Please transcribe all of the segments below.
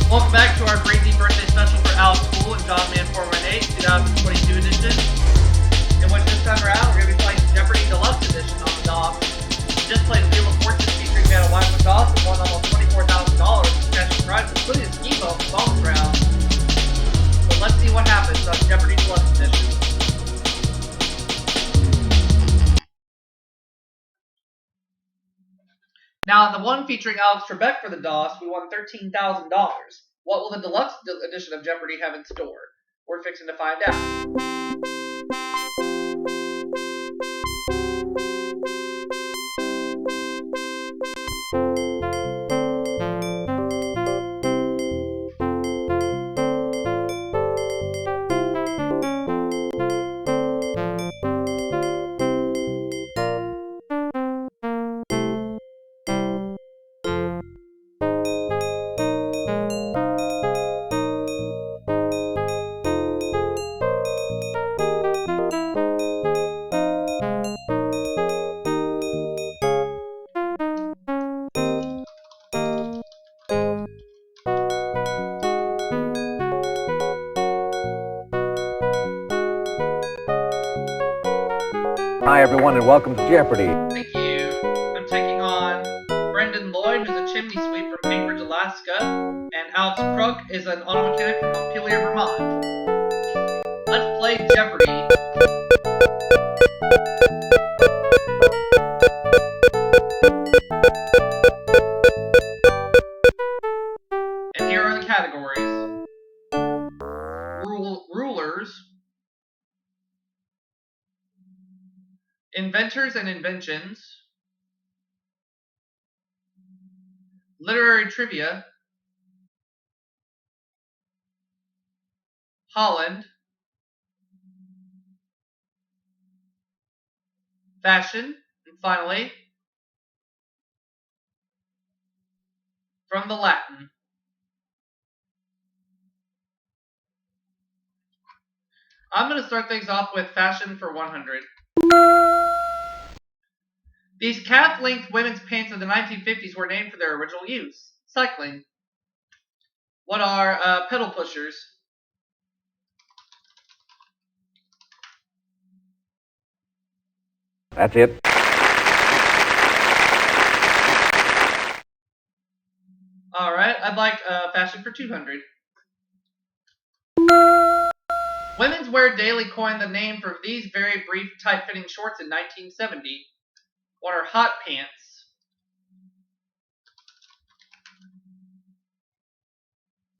Welcome back to our Breezy birthday special for Houle and JohnMan418 2022 edition. In which this time around we're going to be playing Jeopardy Deluxe Edition on the DOS. We just played Wheel of Fortune featuring Van Wife with DOS and won almost $24,000 in cash prizes, including a ski boat for bonus round. So let's see what happens on Jeopardy Deluxe Edition. Now, on the one featuring Alex Trebek for the DOS, we won $13,000. What will the Deluxe Edition of Jeopardy have in store? We're fixing to find out. Hi everyone and welcome to Jeopardy! Thank you. I'm taking on Brendan Lloyd, who's a chimney sweep from Anchorage, Alaska, and Alex Crook is an auto mechanic from Montpelier, Vermont. Let's play Jeopardy! And here are the categories. Rulers, inventors and inventions, literary trivia, Holland, fashion, and finally, from the Latin. I'm going to start things off with fashion for 100. These calf-length women's pants of the 1950s were named for their original use, cycling. What are pedal pushers? That's it. Alright, I'd like fashion for 200. Women's Wear Daily coined the name for these very brief, tight-fitting shorts in 1970. What are hot pants?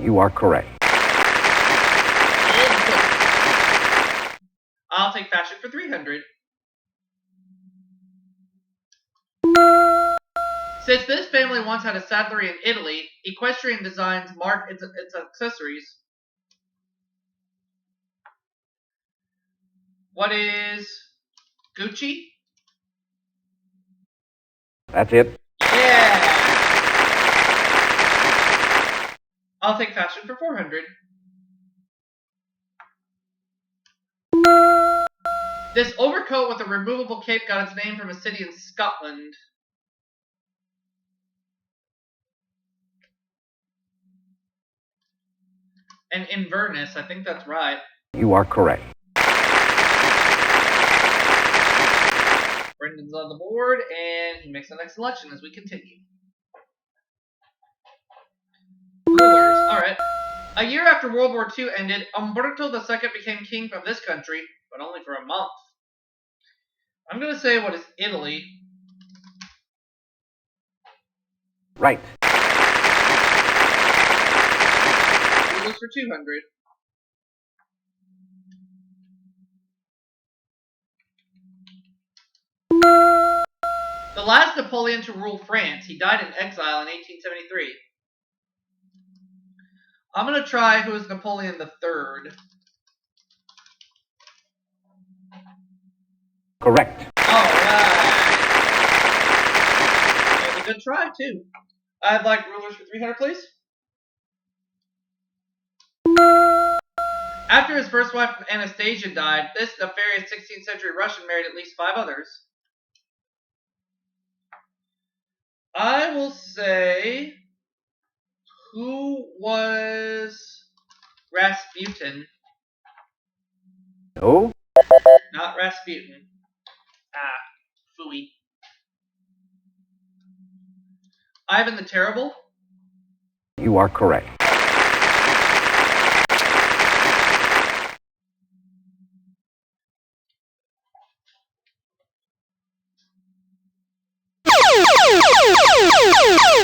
You are correct. I'll take fashion for 300. Since this family once had a saddlery in Italy, equestrian designs mark its accessories. What is Gucci? That's it. Yeah! I'll take fashion for 400. This overcoat with a removable cape got its name from a city in Scotland. And Inverness, I think that's right. You are correct. Brendan's on the board, and he makes the next selection as we continue. Rulers, alright. A year after World War II ended, Umberto II became king of this country, but only for a month. I'm going to say what is Italy. Right. Rulers for 200. The last Napoleon to rule France. He died in exile in 1873. I'm going to try who is Napoleon III. Correct. Alright. That was a good try, too. I'd like rulers for 300, please. After his first wife, Anastasia, died, this nefarious 16th century Russian married at least 5 others. I will say, who was Rasputin. No. Not Rasputin. Ah, phooey. Ivan the Terrible. You are correct.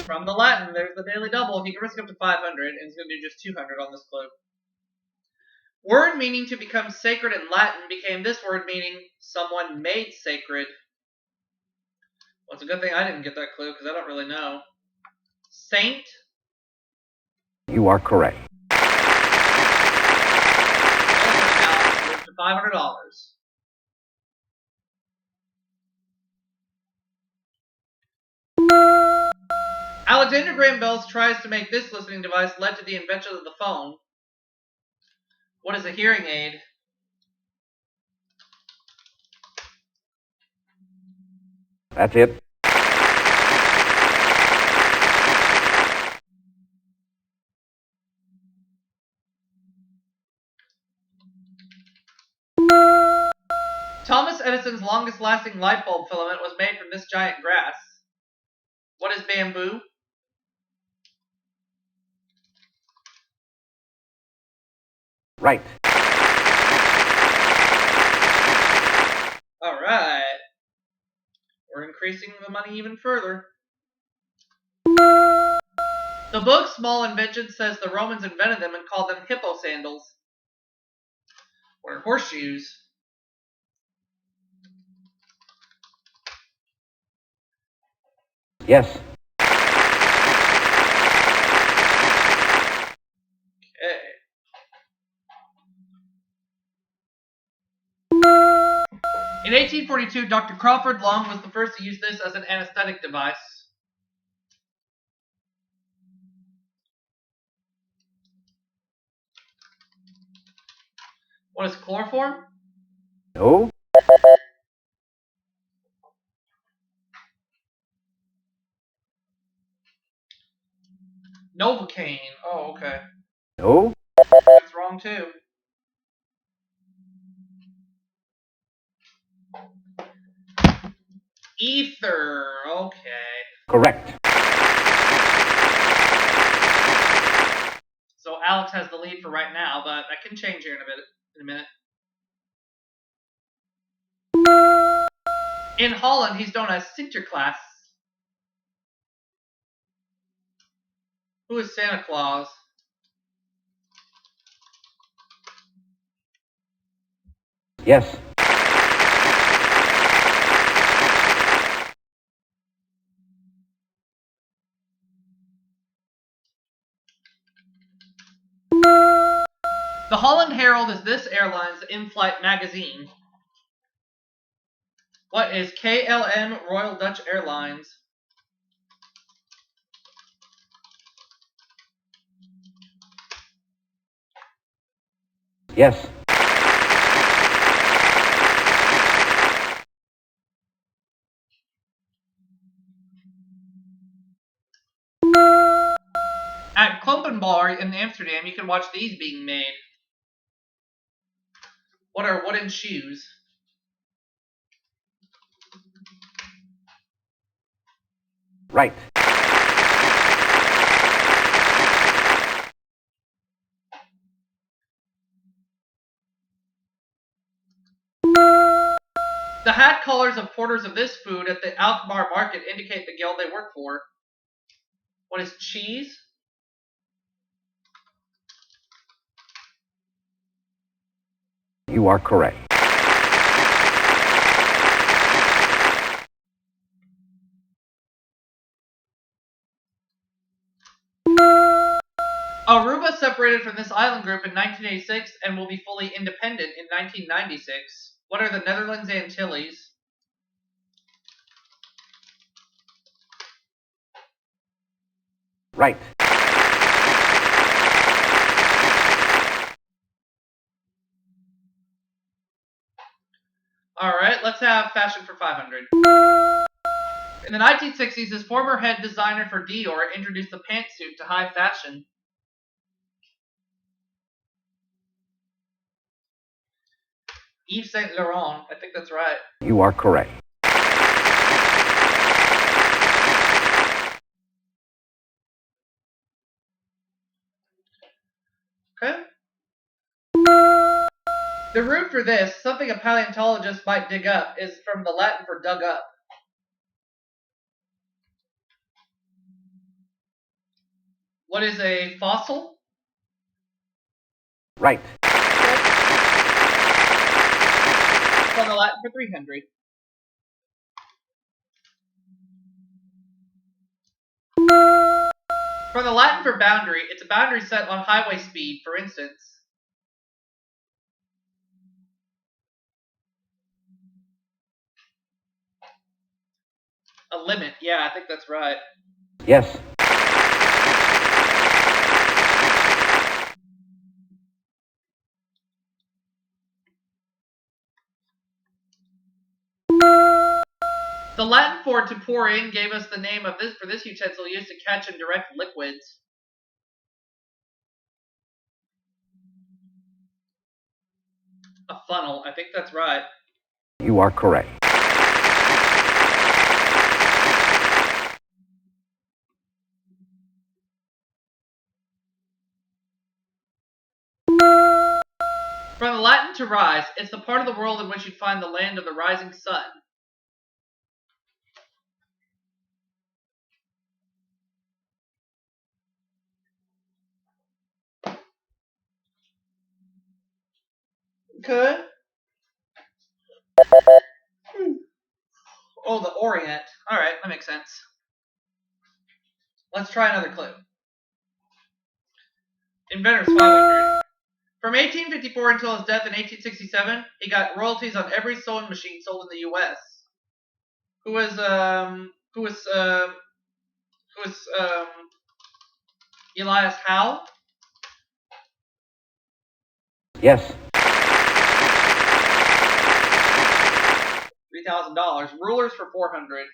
From the Latin, there's the daily double. He can risk up to 500, and he's going to do just 200 on this clue. Word meaning to become sacred in Latin became this word meaning someone made sacred. Well, it's a good thing I didn't get that clue because I don't really know. Saint. You are correct. Worth to $500. Alexander Graham Bell tries to make this listening device led to the invention of the phone. What is a hearing aid? That's it. Thomas Edison's longest lasting light bulb filament was made from this giant grass. What is bamboo? Right. Alright. We're increasing the money even further. The book Small Inventions says the Romans invented them and called them hippo sandals. What are horseshoes? Yes. Okay. In 1842, Dr. Crawford Long was the first to use this as an anesthetic device. What is chloroform? No. Novocaine. Oh, okay. No. That's wrong too. Ether. Okay. Correct. So Alex has the lead for right now, but that can change here in a minute. In Holland, he's known as Sinterklaas. Who is Santa Claus? Yes. The Holland Herald is this airline's in-flight magazine. What is KLM Royal Dutch Airlines? Yes. At Klompenbar in Amsterdam, you can watch these being made. What are wooden shoes? Right. The hat collars of porters of this food at the Alkmaar market indicate the guild they work for. What is cheese? You are correct. Aruba separated from this island group in 1986 and will be fully independent in 1996. What are the Netherlands Antilles? Right. Alright, let's have fashion for 500. In the 1960s, his former head designer for Dior introduced the pantsuit to high fashion. Yves Saint Laurent. I think that's right. You are correct. Okay. The root for this, something a paleontologist might dig up, is from the Latin for dug up. What is a fossil? Right. From the Latin for 300. From the Latin for boundary, it's a boundary set on highway speed, for instance. A limit, yeah, I think that's right. Yes. The Latin for to pour in gave us the name of this for this utensil used to catch and direct liquids. A funnel, I think that's right. You are correct. From the Latin to rise, it's the part of the world in which you find the land of the rising sun. Okay. Oh, the Orient. Alright, that makes sense. Let's try another clue. Inventor's 500. From 1854 until his death in 1867, he got royalties on every sewing machine sold in the U.S. Who was Elias Howe? Yes. $3,000. Rulers for 400.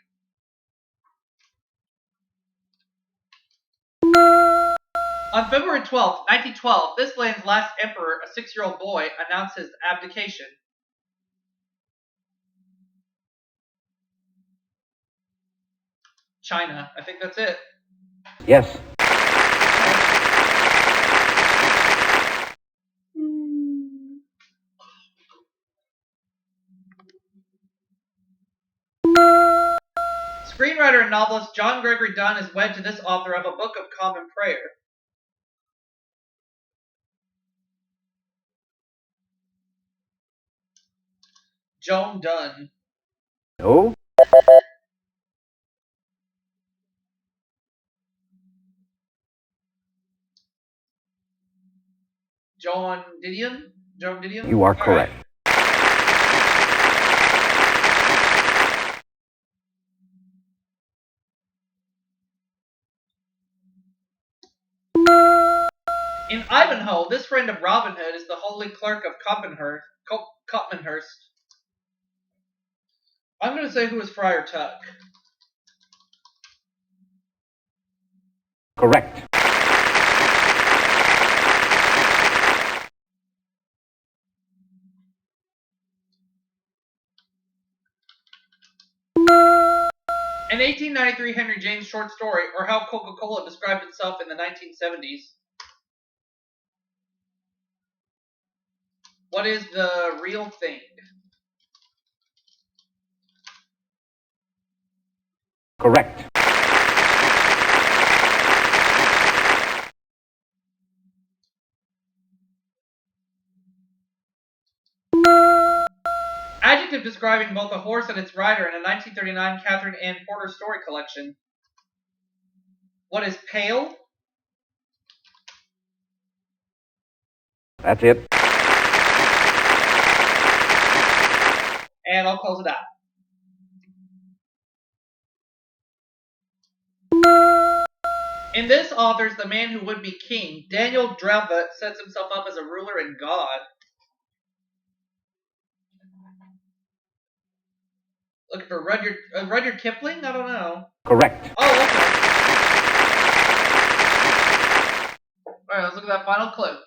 On February 12th, 1912, this land's last emperor, a 6-year-old boy, announced his abdication. China. I think that's it. Yes. Screenwriter and novelist John Gregory Dunn is wed to this author of a book of common prayer. Joan Dunn. No. Joan Didion? Joan Didion? You are correct. Right. In Ivanhoe, this friend of Robin Hood is the holy clerk of Copmanhurst. I'm going to say who was Friar Tuck. Correct. An 1893 Henry James short story, or how Coca-Cola described itself in the 1970s. What is the real thing? Correct. Adjective describing both a horse and its rider in a 1939 Catherine Ann Porter story collection. What is pale? That's it. And I'll close it out. In this author's The Man Who Would Be King, Daniel Drelva sets himself up as a ruler and god. Looking for Rudyard Kipling? I don't know. Correct. Oh, okay. Alright, let's look at that final clue.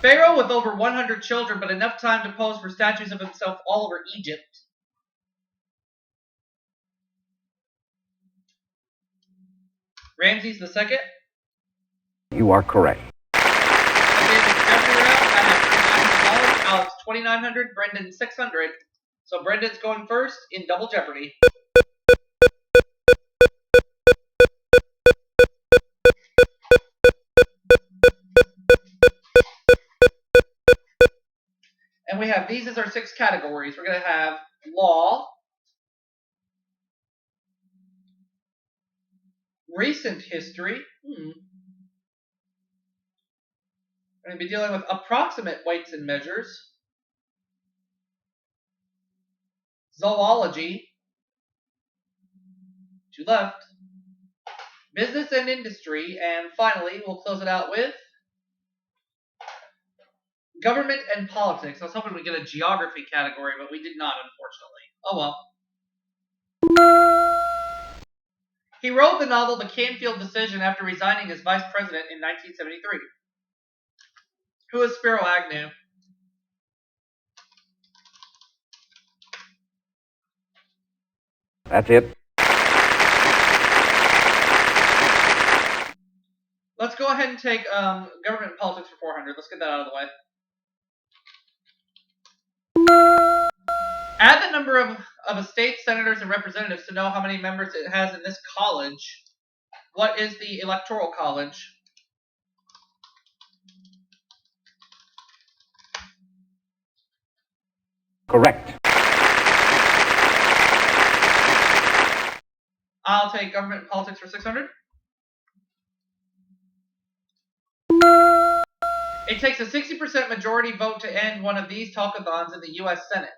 Pharaoh with over 100 children, but enough time to pose for statues of himself all over Egypt. Ramses II. You are correct. Okay, the Jeopardy round, I have $3,900, Alex $2,900, Brendan $600. So Brendan's going first in Double Jeopardy. And we have these as our 6 categories. We're going to have law, recent history. We're going to be dealing with approximate weights and measures, zoology, 2 left, business and industry, and finally, we'll close it out with government and politics. I was hoping we'd get a geography category, but we did not, unfortunately. Oh well. He wrote the novel The Canfield Decision after resigning as vice president in 1973. Who is Spiro Agnew? That's it. Let's go ahead and take government and politics for 400. Let's get that out of the way. Add the number of a state's senators and representatives to know how many members it has in this college. What is the electoral college? Correct. I'll take government and politics for 600. It takes a 60% majority vote to end one of these talkathons in the U.S. Senate.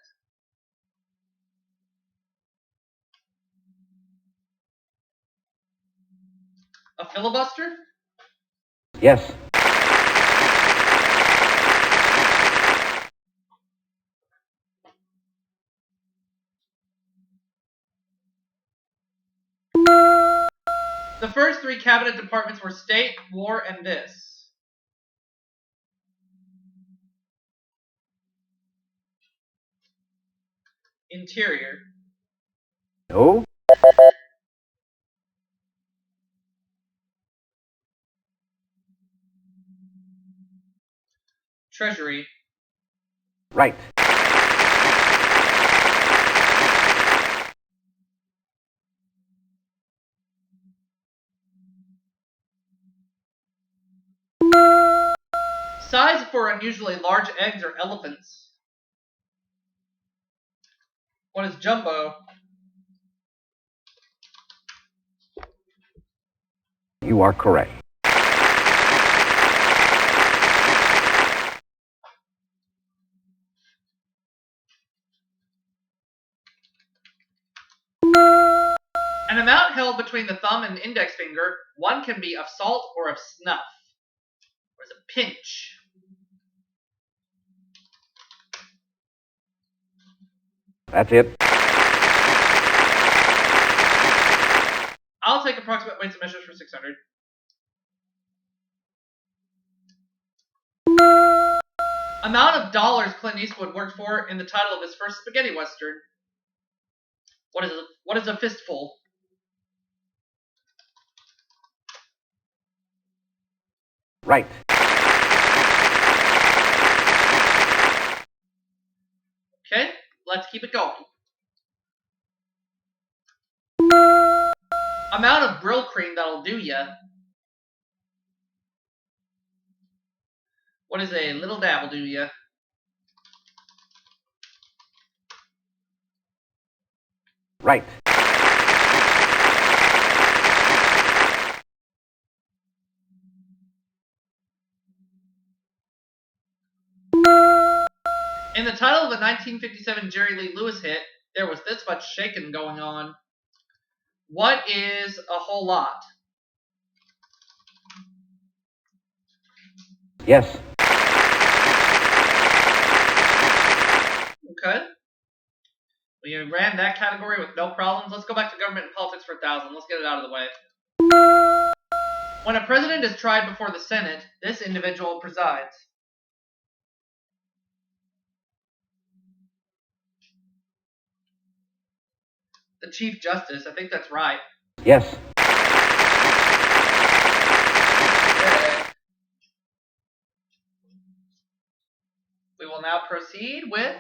A filibuster? Yes. The first 3 cabinet departments were state, war, and this. Interior. No. Treasury. Right. Size for unusually large eggs or elephants. What is jumbo? You are correct. An amount held between the thumb and index finger. One can be of salt or of snuff. What is a pinch? That's it. I'll take approximate weights and measures for 600. Amount of dollars Clint Eastwood worked for in the title of his first spaghetti western. What is a fistful? Right. Okay, let's keep it going. Amount of Brill cream that'll do ya. What is a little dab'll do ya? Right. In the title of the 1957 Jerry Lee Lewis hit, there was this much shaking going on. What is a whole lot? Yes. Okay. We ran that category with no problems. Let's go back to government and politics for 1,000. Let's get it out of the way. When a president is tried before the Senate, this individual presides. The Chief Justice, I think that's right. Yes. Okay. We will now proceed with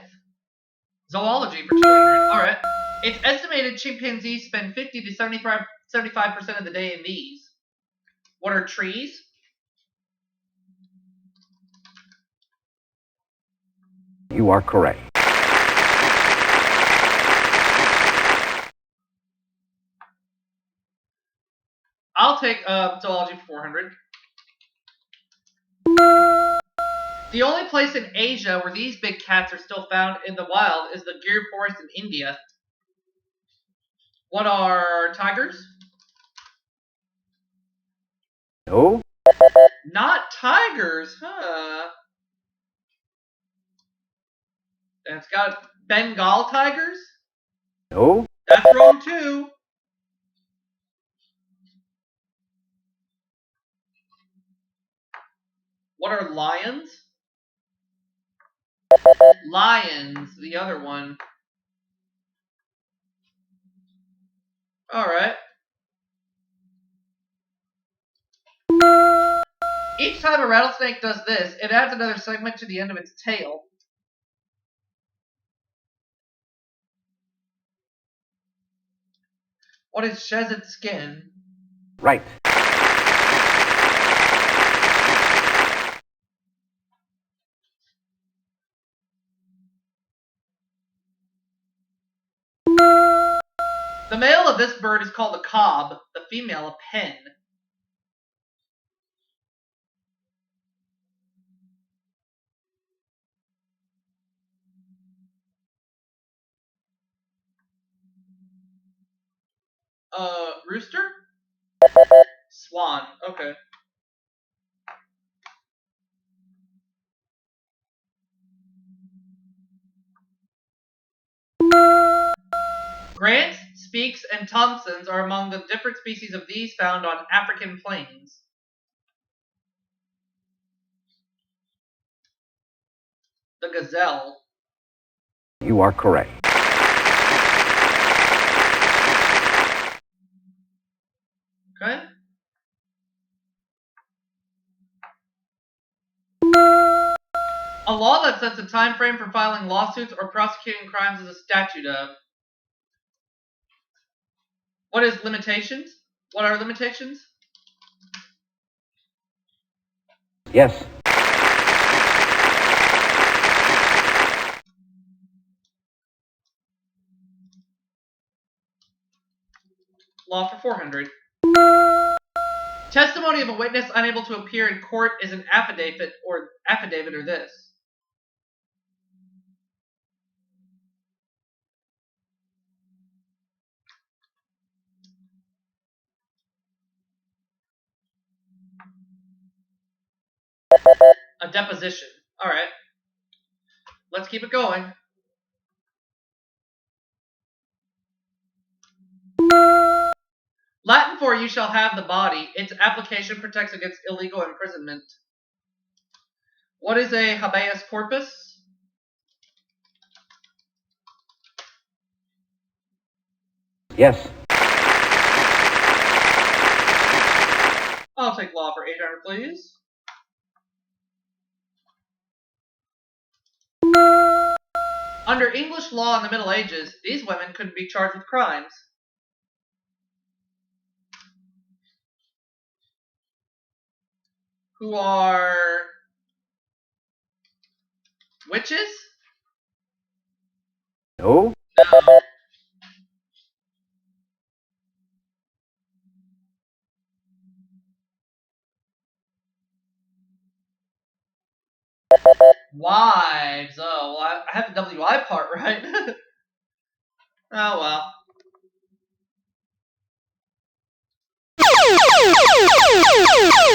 zoology for 200. Alright. It's estimated chimpanzees spend 50 to 75% of the day in these. What are trees? You are correct. I'll take zoology for 400. The only place in Asia where these big cats are still found in the wild is the Gir forest in India. What are tigers? No. Not tigers, huh? And it's got Bengal tigers? No. That's wrong too. What are lions? Lions, the other one. Alright. Each time a rattlesnake does this, it adds another segment to the end of its tail. What is sheds its skin? Right. The male of this bird is called a cob, the female a pen. Rooster? Swan, okay. Grants, Speaks, and Thompsons are among the different species of these found on African plains. The gazelle. You are correct. Okay. A law that sets a time frame for filing lawsuits or prosecuting crimes is a statute of. What is limitations? What are limitations? Yes. Law for 400. Testimony of a witness unable to appear in court is an affidavit or this. A deposition. Alright. Let's keep it going. Latin for you shall have the body. Its application protects against illegal imprisonment. What is a habeas corpus? Yes. I'll take law for 800, please. Under English law in the Middle Ages, these women couldn't be charged with crimes. Who are witches? No. No. Wives. Oh, well, I have the WI part right. Oh well.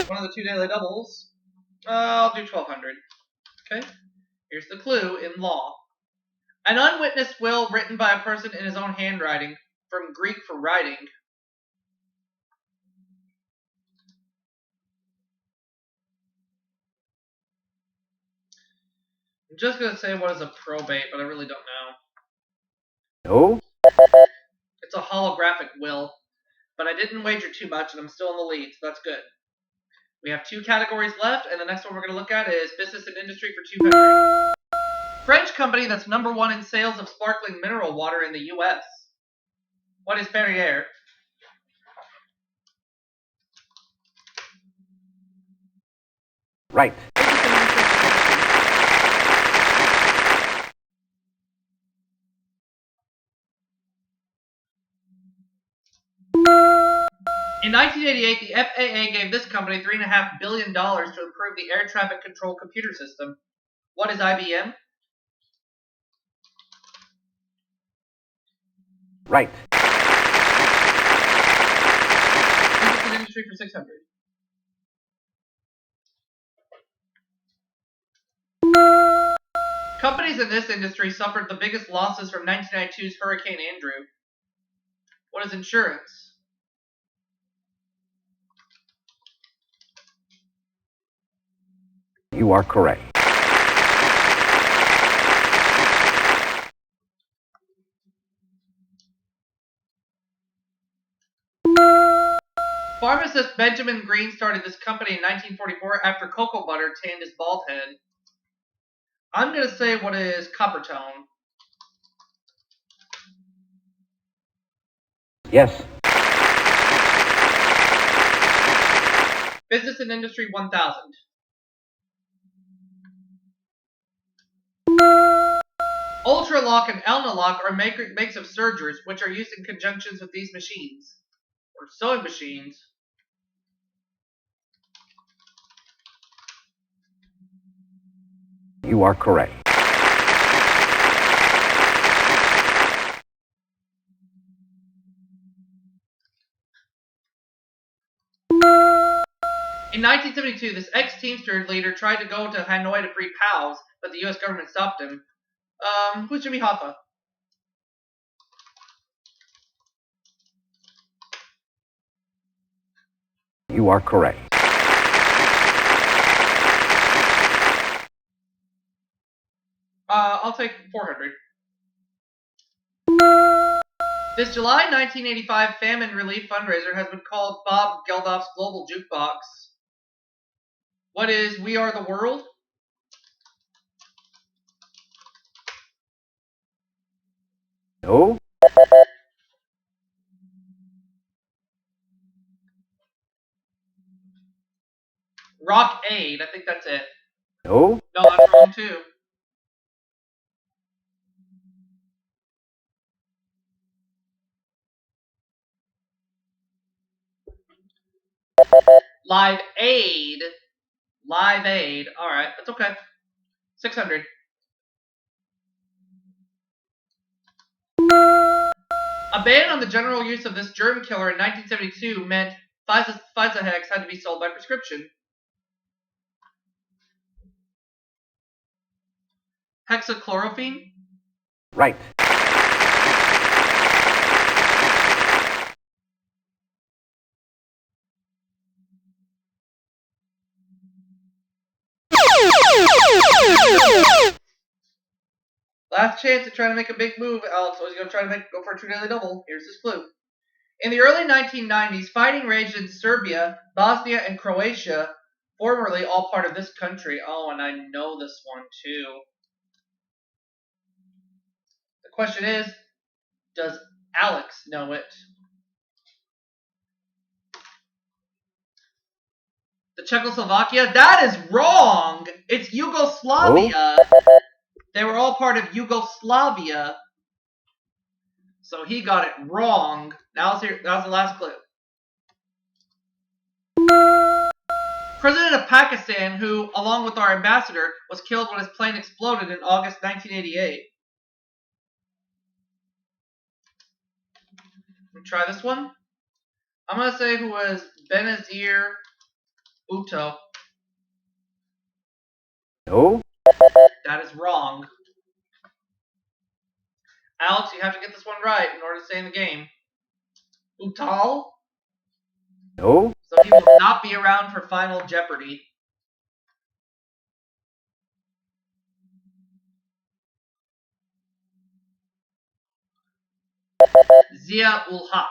One of the two daily doubles. I'll do 1200. Okay. Here's the clue in law. An unwitnessed will written by a person in his own handwriting, from Greek for writing. I'm just gonna say what is a probate, but I really don't know. No. It's a holographic will, but I didn't wager too much, and I'm still in the lead, so that's good. We have 2 categories left, and the next one we're gonna look at is business and industry for 200. French company that's #1 in sales of sparkling mineral water in the U.S. What is Perrier? Right. In 1988, the FAA gave this company $3.5 billion to improve the air traffic control computer system. What is IBM? Right. Business and industry for 600. Companies in this industry suffered the biggest losses from 1992's Hurricane Andrew. What is insurance? You are correct. Pharmacist Benjamin Green started this company in 1944 after cocoa butter tanned his bald head. I'm going to say what is Coppertone. Yes. Business and industry 1000. Ultralock and Elnalock are makes of sergers which are used in conjunctions with these machines. Or sewing machines. You are correct. In 1972, this ex-Teamster leader tried to go to Hanoi to free POWs, but the U.S. government stopped him. Who's Jimmy Hoffa? You are correct. I'll take 400. This July 1985 famine relief fundraiser has been called Bob Geldof's Global Jukebox. What is We Are the World? No. Rock Aid. I think that's it. No. No, that's wrong too. Live Aid. Live Aid. Alright, that's okay. 600. A ban on the general use of this germ killer in 1972 meant Pfizahex had to be sold by prescription. Hexachlorophene? Right. Last chance to try to make a big move, Alex. So he's going to try to go for a true daily double. Here's his clue. In the early 1990s, fighting raged in Serbia, Bosnia, and Croatia, formerly all part of this country. Oh, and I know this one too. The question is, does Alex know it? The Czechoslovakia? That is wrong! It's Yugoslavia! Oh. They were all part of Yugoslavia. So he got it wrong. That was the last clue. President of Pakistan, who, along with our ambassador, was killed when his plane exploded in August 1988. Try this one. I'm going to say who was Benazir Bhutto. No. That is wrong. Alex, you have to get this one right in order to stay in the game. Bhuttal? No. So he will not be around for Final Jeopardy. Zia ul Haq.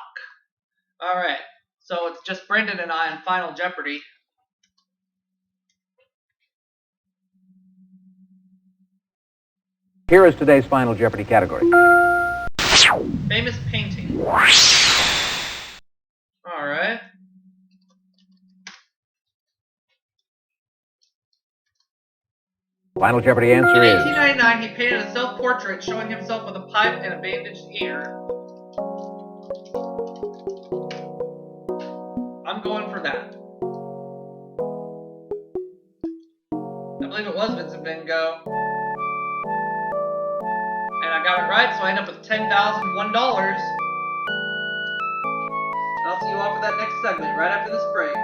Alright, so it's just Brendan and I in Final Jeopardy. Here is today's Final Jeopardy category. Famous painting. Alright. Final Jeopardy In answer is 1899, he painted a self-portrait showing himself with a pipe and a bandaged ear. I'm going for that. I believe it was Vincent Van Gogh. And I got it right, so I end up with $10,001. I'll see you all for that next segment right after this break.